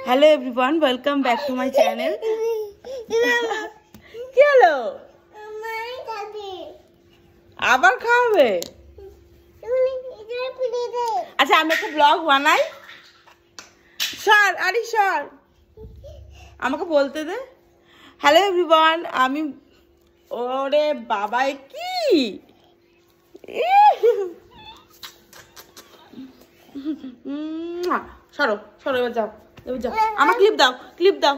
Hello everyone, welcome back to my channel. কি হলো? আবার খাবে? আচ্ছা আমি একটা ব্লগ বানাই। সর আরে সর, আমাকে বলতে দে। হ্যালো এভরিওয়ান, আমি ওরে বাবা কি সরো সরো, এবার যাও এবার যাও। আমার ক্লিপ দাও, ক্লিপ দাও।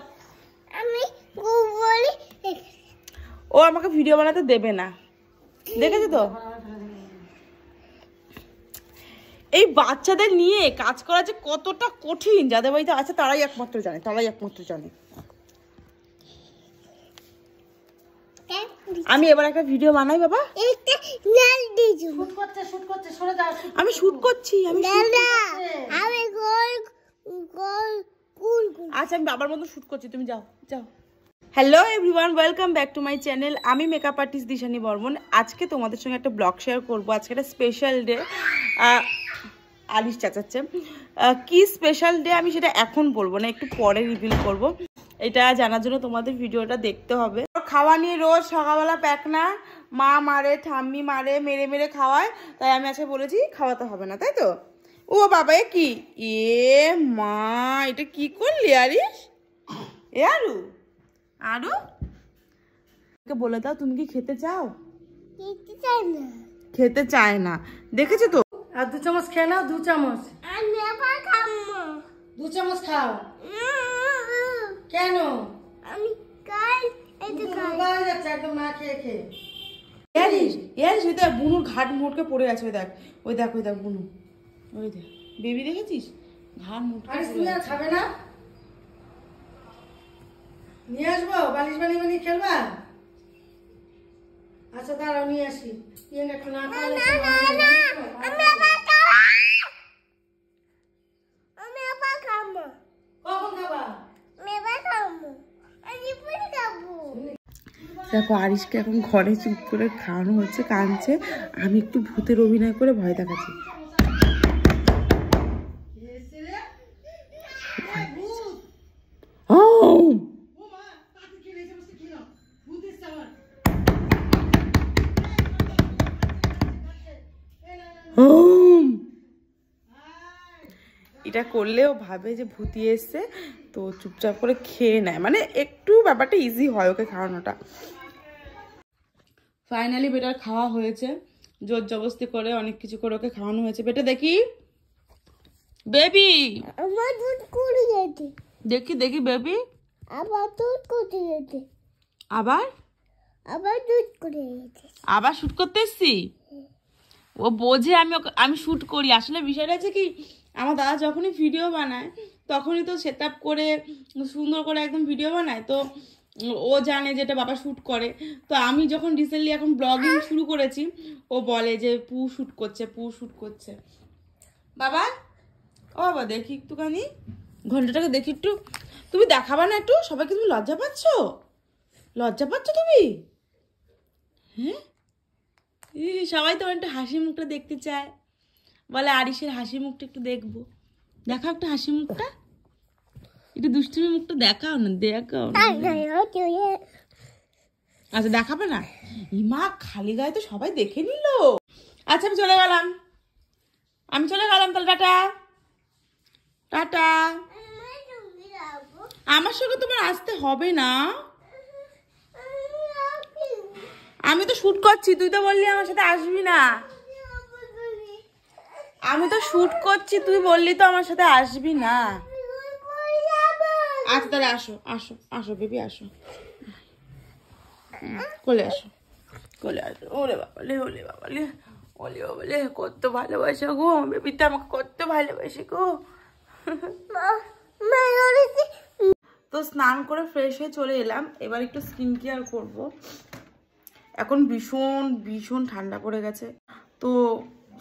ও আমাকে ভিডিও বানাতে দেবে না, দেখেছো তো? এই বাচ্চাদের নিয়ে কাজ করা যে কতটা কঠিন, যাদের বাড়িতে আছে তারাই একমাত্র জানে, তারাই একমাত্র জানে। আমি এবার একটা ভিডিও বানাই বাবা। আমি শুট করছি, আচ্ছা আমি বাবার মতো শুট করছি, তুমি যাও যাও। Hello everyone, welcome back to my channel. আমি মেকআপ আর্টিস্ট দিশানি বর্মন। আজকে তোমাদের সঙ্গে একটা ব্লগ শেয়ার করবো। আজকে একটা স্পেশাল ডে। আলিশ চাচাচ্ছে কি স্পেশাল ডে আমি সেটা এখন বলবো না, একটু পরে রিভিল করব। এটা জানার জন্য তোমাদের ভিডিওটা দেখতে হবে। খাওয়া নিয়ে রোজ সকালবেলা প্যাক না, মা মারে ঠাম্মি মারে, মেরে মেরে খাওয়ায়, তাই আমি আজকে বলেছি খাওয়াতে হবে না, তাই তো? ও বাবা এ কি, এ মা এটা কি করলি আরিশ? এ আরু আরু বলে দাও, তুমি কি খেতে চাও? খেতে চায় না, দেখেছো তো? আর 2 চামচ খেয়ে নাও, 2 চামচ। আমি আবার খাবো। 2 চামচ খাও। কেন? আমি কাল এটা খাই। যাচ্ছে একদম না খেয়ে খেয়ে। ইয়ারিস ইয়ারিস, ওই দেখ বুনুর ঘাট মোটকে পড়ে আছে, ওই দেখ ওই দেখ ওই দেখ বুনু, ওই দেখ বেবি দেখেছিস ঘাট মোটকে। আরে তুমি আর খাবে না? নিয়ে আসবো বালিশ বানিয়ে বানিয়ে খেলবা? আচ্ছা দাঁড়াও নিয়ে আসি। একটু না খাওয়ালে কখন খাবা? দেখো আরিশকে এখন ঘরে চুপ করে খাওয়ানো হচ্ছে, কাঁদছে। আমি একটু ভূতের অভিনয় করে ভয় দেখাচ্ছি। এটা করলেও ভাবে যে ভূতি এসছে, তো চুপচাপ করে খেয়ে নেয়, মানে একটু ব্যাপারটা ইজি হয় ওকে খাওয়ানোটা। ফাইনালি বেটার খাওয়া হয়েছে, জোর জবরদস্তি করে অনেক কিছু করে ওকে খাওয়ানো হয়েছে। বেটা দেখি বেবি, আমার দুধ করে যেতে। দেখি দেখি বেবি, আবার দুধ করে যেতে। আবার আবার দুধ করে যেতে। আবার শুট করতে এসছি। ও বোঝে আমি শুট করি। আসলে বিষয়টা হচ্ছে কি, আমার দাদা যখনই ভিডিও বানায় তখনই তো সেট আপ করে সুন্দর করে একদম ভিডিও বানায়, তো ও জানে যেটা বাবা শ্যুট করে। তো আমি যখন রিসেন্টলি এখন ব্লগিং শুরু করেছি, ও বলে যে পু শ্যুট করছে, পু শ্যুট করছে। বাবা ও বাবা দেখি একটুখানি ঘন্টাটাকে দেখি একটু। তুমি দেখাবা না একটু সবাইকে? তুমি লজ্জা পাচ্ছ? লজ্জা পাচ্ছ তুমি? হ্যাঁ, সবাই তোমার একটু হাসি মুখটা দেখতে চায়, বলে আরিশের হাসি মুখটা একটু দেখবো। দেখাও একটু হাসি মুখটা, একটু দুষ্টুমি মুখটা দেখাও না, দেখাও না। আচ্ছা দেখাবে না? ইমা খালি গায়ে তো সবাই দেখে নিল। আচ্ছা আমি চলে গেলাম, আমি চলে গেলাম তাহলে। Tata tata. আমার সঙ্গে তোমার আসতে হবে না, আমি তো শুট করছি। তুই তো বললি আমার সাথে আসবি না। আমি তো শুট করছি, তুই বললি তো আমার সাথে আসবি না। আচ্ছা তাহলে আসো আসো আসো বেবি, আসো কোলে আসো, কোলে আসো। ওরে বাবা লে, ওলে বাবা লে, ওলে বাবা লে, কত ভালোবাসে গো বেবিটা, আমাকে কত ভালোবাসে গো। তো স্নান করে ফ্রেশ হয়ে চলে এলাম। এবার একটু স্কিন কেয়ার করবো। এখন ভীষণ ভীষণ ঠান্ডা পড়ে গেছে, তো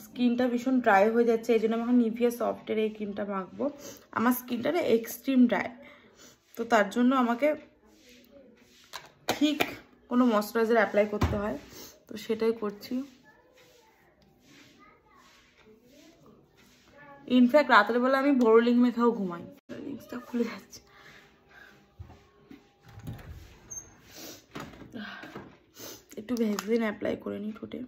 স্কিনটা ভীষণ ড্রাই হয়ে যাচ্ছে। এই জন্য আমি এখন নিভিয়া সফটের এই ক্রিমটা মাখবো। আমার স্কিনটা না এক্সট্রিম ড্রাই, তো তার জন্য আমাকে ঠিক কোনো ময়শ্চারাইজার অ্যাপ্লাই করতে হয়, তো সেটাই করছি। ইনফ্যাক্ট রাতের বেলা আমি বোরোলিং মেখাও ঘুমাই। লিপসটা খুলে যাচ্ছে। একটু ভ্যাসলিন অ্যাপ্লাই করে নিই ঠোঁটে।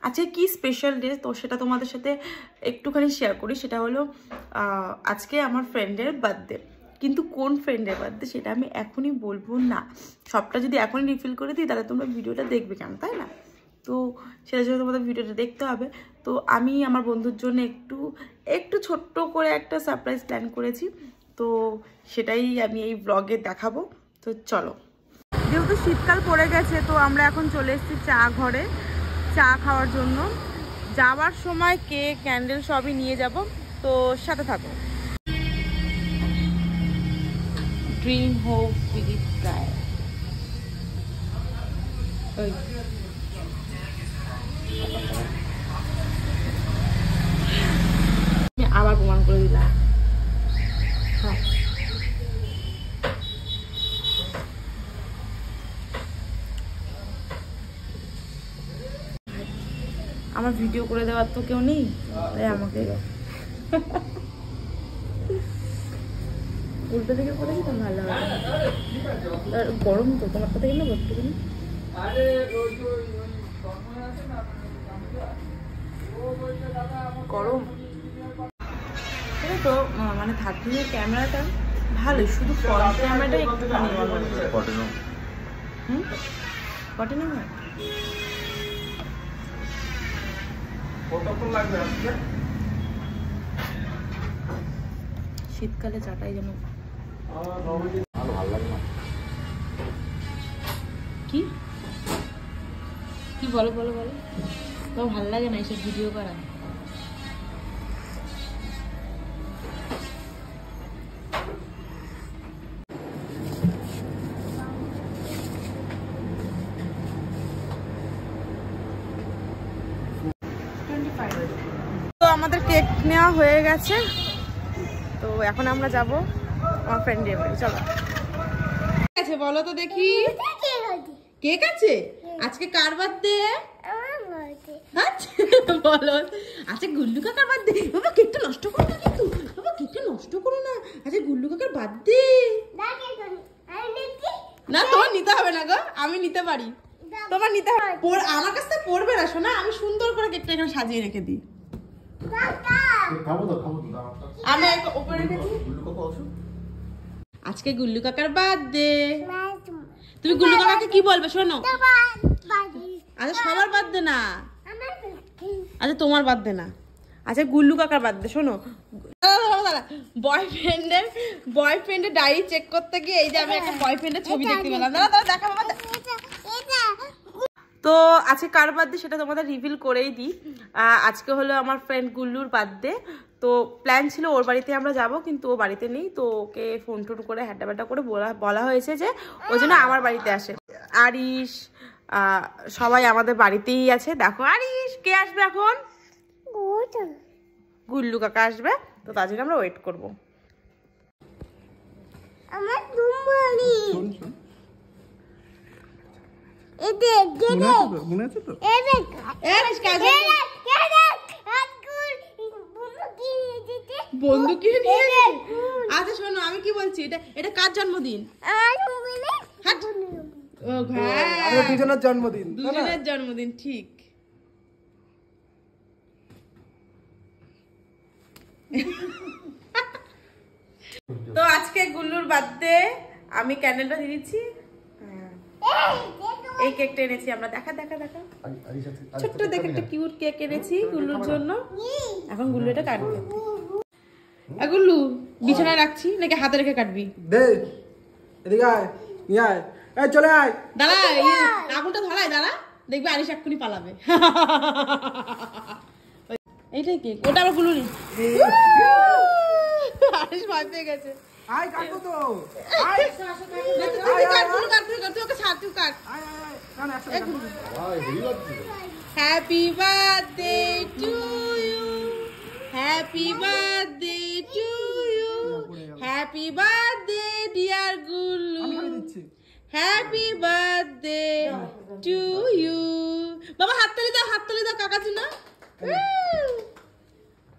আজকে কি স্পেশাল ডে তো সেটা তোমাদের সাথে একটুখানি শেয়ার করি। সেটা হলো আজকে আমার ফ্রেন্ডের বার্থডে, কিন্তু কোন ফ্রেন্ডের বার্থডে সেটা আমি এখনই বলবো না। সবটা যদি এখনই রিফিল করে দিই তাহলে তোমরা ভিডিওটা দেখবে কেন, তাই না? তো সেটার জন্য তোমাদের ভিডিওটা দেখতে হবে। তো আমি আমার বন্ধুর জন্য একটু ছোট্ট করে একটা সারপ্রাইজ প্ল্যান করেছি, তো সেটাই আমি এই ব্লগে দেখাবো। তো চলো, যেহেতু শীতকাল পড়ে গেছে তো আমরা এখন চলে এসেছি চা ঘরে চা খাওয়ার জন্য। যাওয়ার সময় কেক ক্যান্ডেল সবই নিয়ে যাব, তো সাথে থাকো। Dream hope believe try. আবার প্রমাণ করে দিলাম। হ্যাঁ, আমার ভিডিও করে দেওয়ার তো কেউ নেই, তাই আমাকে উল্টো থেকে করে দিতাম ভালো হবে। গরম তো তোমার কথা কেন বলতে পারি গরম তো, মানে 13 ক্যামেরাটা ভালো, শুধু ফ্রন্ট ক্যামেরাটা একটুখানি কটে না শীতকালে চাটাই যেন কি কি বলো বলো বলো, তো ভালো লাগে না এইসব ভিডিও করা। তো আমাদের কেক নেওয়া হয়ে গেছে, তো এখন আমরা যাব আমার ফ্রেন্ডের বাড়ি। চলো, ঠিক আছে বলো তো দেখি, কেক আছে আজকে? কার বার্থডে? বলো। আচ্ছা গুল্লু কাকার বার্থডে। বাবা কেকটা নষ্ট করো না, কিন্তু বাবা কেকটা নষ্ট করো না। আচ্ছা গুল্লু কাকার বার্থডে না, তোমার নিতে হবে না গো, আমি নিতে পারি। তোমার নিতে হবে, আমার কাছ থেকে পড়বে না শোনা। আমি সুন্দর করে কেকটা এখানে সাজিয়ে রেখে দিই। আমি উপরে রেখেছি। আজকে গুল্লু কাকার বার্থডে। তুমি গুল্লু কাকাকে কি বলবে শোনো? আচ্ছা সবার বার্থডে না, আচ্ছা তোমার বার্থডে না, আচ্ছা গুল্লু কাকার বার্থডে। শোনো, বয়ফ্রেন্ডের ডায়েরি চেক করতে গিয়ে এই যে আমি একটা বয়ফ্রেন্ডের ছবি দেখতে পেলাম। দেখা বাবা, তো আজকে কার বার্থডে সেটা তোমাদের রিভিল করেই দিই। আজকে হলো আমার ফ্রেন্ড গুল্লুর বার্থডে। তো প্ল্যান ছিল ওর বাড়িতে আমরা যাব, কিন্তু ও বাড়িতে নেই। তো ওকে ফোন টোন করে হাড্ডাবাড্ডা করে বলা হয়েছে যে ওই জন্য আমার বাড়িতে আসে। আরিশ সবাই আমাদের বাড়িতেই আছে। দেখো আরিশ কে আসবে এখন? গুল্লু কাকা আসবে, তো তার জন্য আমরা ওয়েট করবো। বন্ধু কিনে নিয়ে, আচ্ছা শোনো আমি কি বলছি, এটা কার জন্মদিন? দুজনের জন্মদিন, দুজনের জন্মদিন ঠিক। তো আজকে গুল্লুর বার্থডে, আমি ক্যান্ডেলটা দিয়ে দিচ্ছি। এই কেকটা এনেছি আমরা, দেখা দেখা দেখা ছোট্ট দেখে একটা কিউট কেক এনেছি গুল্লুর জন্য। এখন গুল্লু এটা কাটবে। গুল্লু বিছানায় রাখছি নাকি হাতে রেখে কাটবি? চলে আয়, দাঁড়া আগুনটা ধরাই, দাঁড়া দেখবি আরিশ এক্ষুনি পালাবে। এইটাই কেক, ওটা আবার গুল্লু নেই। আরিশ ভয় পেয়ে গেছে। আয় কাটবো তো, happy birthday to you, happy birthday to you, happy birthday dear Gullu, happy birthday to you. বাবা হাততালি দাও কাকা ছিল।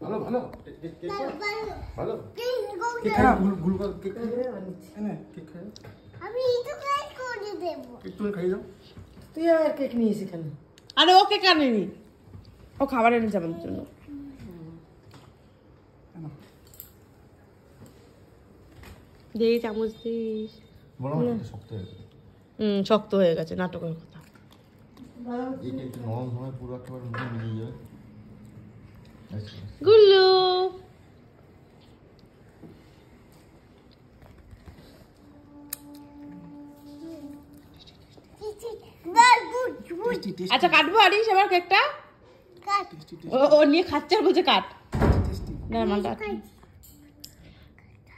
ভালো ভালো ভালো কেক খাও গুল গুল কেক এনে কেক খাও আমি এটা কেক করে দেব। কেক তুমি খাই দাও। তুই আর কেক নিয়েছি কেন? আরে ওকে কানেনি, ও খাবার এনেছে আমাদের জন্য। দে চামচ দিস। বলো না শক্ত হয়ে গেছে। শক্ত হয়ে গেছে, নাটকের কথা। এই কেকটা নরম সময় পুরো একেবারে মুখে মিলিয়ে যাবে। গুল্লু আচ্ছা কাটবো আরিস এবার কেকটা। ও নিয়ে খাচ্ছে আর বলছে কাট। না মা কাট।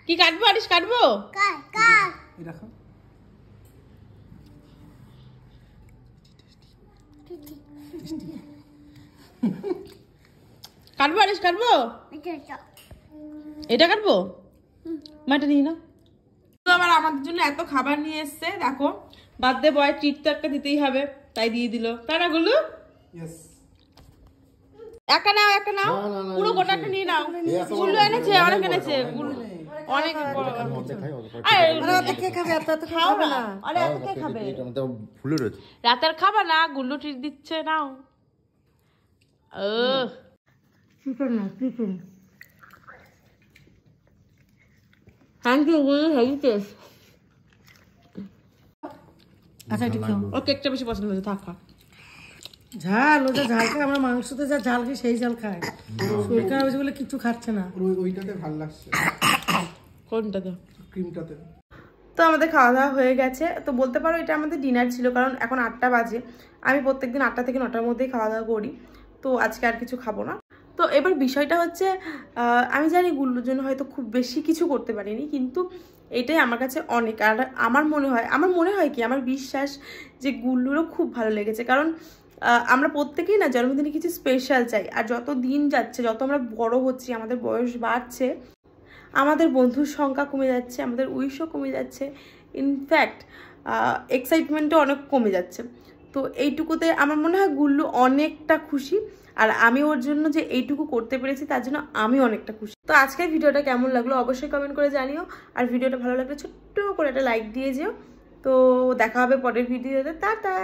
কি কাটবো আরিস? কাটবো এই রাখো। কাটবো আরিস কাটবো। এটা কাটবো, মাটা নিয়ে নাও। তো আবার আমাদের জন্য এত খাবার নিয়ে এসছে দেখো। বার্থডে বয় ট্রিট তো একটা দিতেই হবে, তাই দিয়ে দিল। তাই না গুল্লু? ইয়েস একা নাও পুরো গোটাটা নিয়ে নাও। গুল্লু এনেছে, অনেক এনেছে অনেক। কে খাবে? এত খাও না, আরে এত কে খাবে? এটা মধ্যে ফুলে রয়েছে। রাতের খাবার না, গুল্লু ট্রিট দিচ্ছে, নাও। Thank you Gullu, heavy taste. আচ্ছা ঠিক আছে। ও কেকটা বেশি পছন্দ হয়েছে, থাক থাক। ঝাল, ও যা ঝাল খায়, আমরা মাংসতে যা ঝাল খাই সেই ঝাল খায়। শরীর খারাপ হয়েছে বলে কিছু খাচ্ছে না। ওইটাতে ভালো লাগছে, কোনটাতে? ক্রিমটাতে। তো আমাদের খাওয়া দাওয়া হয়ে গেছে। তো বলতে পারো এটা আমাদের ডিনার ছিল, কারণ এখন 8টা বাজে। আমি প্রত্যেকদিন 8টা থেকে 9টার মধ্যেই খাওয়া দাওয়া করি, তো আজকে আর কিছু খাবো না। তো এবার বিষয়টা হচ্ছে, আমি জানি গুল্লুর জন্য হয়তো খুব বেশি কিছু করতে পারিনি, কিন্তু এটাই আমার কাছে অনেক। আর আমার মনে হয় কি, আমার বিশ্বাস যে গুল্লুরও খুব ভালো লেগেছে। কারণ আমরা প্রত্যেকেই না জন্মদিনে কিছু স্পেশাল চাই। আর যত দিন যাচ্ছে, যত আমরা বড় হচ্ছি, আমাদের বয়স বাড়ছে, আমাদের বন্ধুর সংখ্যা কমে যাচ্ছে, আমাদের উইশও কমে যাচ্ছে, ইনফ্যাক্ট এক্সাইটমেন্টও অনেক কমে যাচ্ছে। তো এইটুকুতে আমার মনে হয় গুল্লু অনেকটা খুশি, আর আমি ওর জন্য যে এইটুকু করতে পেরেছি তার জন্য আমি অনেকটা খুশি। তো আজকের ভিডিওটা কেমন লাগলো অবশ্যই কমেন্ট করে জানিও। আর ভিডিওটা ভালো লাগলে ছোট্ট করে একটা লাইক দিয়ে যেও। তো দেখা হবে পরের ভিডিওতে। টাটা।